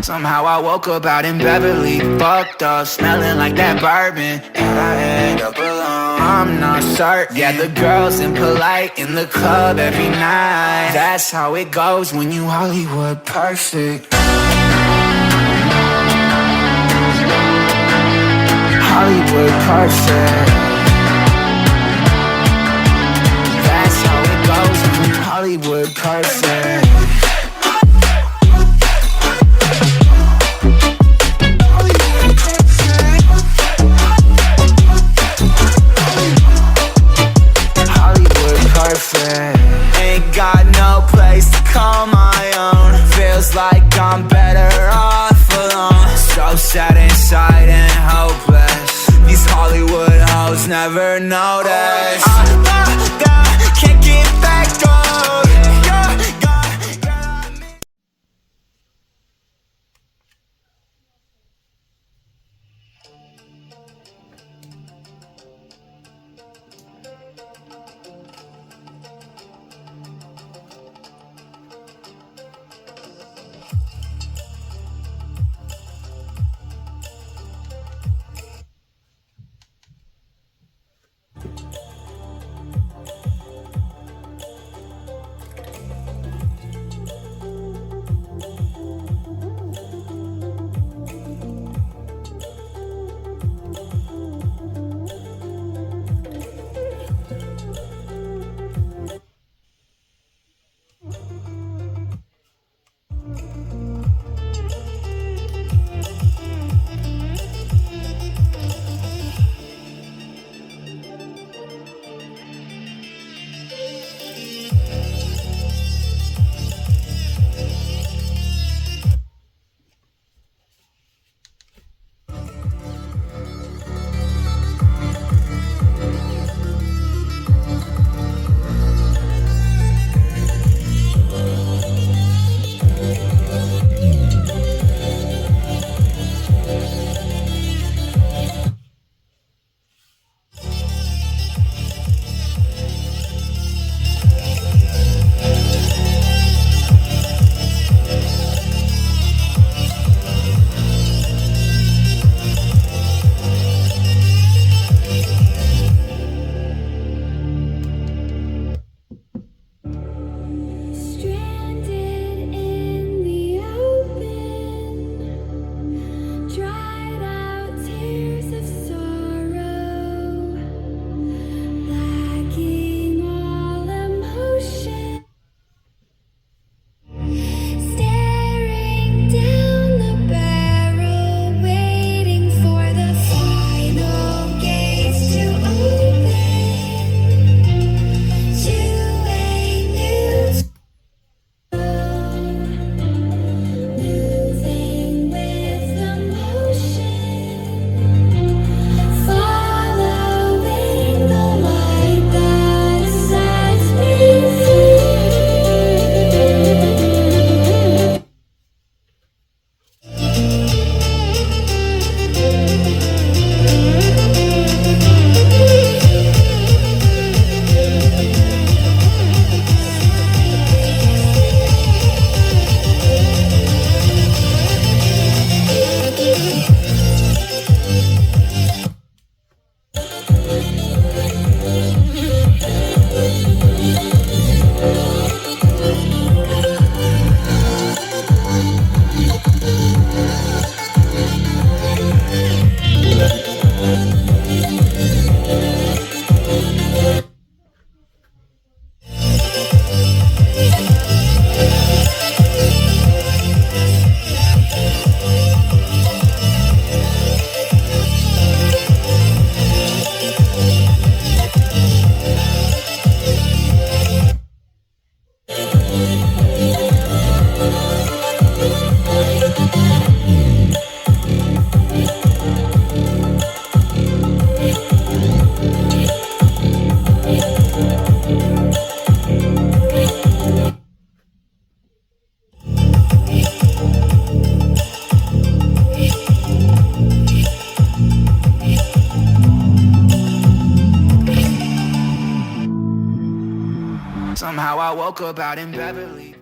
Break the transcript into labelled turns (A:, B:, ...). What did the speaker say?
A: Somehow I woke up out in Beverly, fucked up, smelling like that bourbon, and I end up alone. I'm not certain. Yeah, the girls impolite in the club every night. That's how it goes when you Hollywood perfect. Hollywood perfect. That's how it goes when you Hollywood perfect. Ain't got no place to call my own. Feels like I'm better off alone. So sad inside and hopeless. These Hollywood hoes never notice. Can't get back on. Somehow I woke up out in Beverly.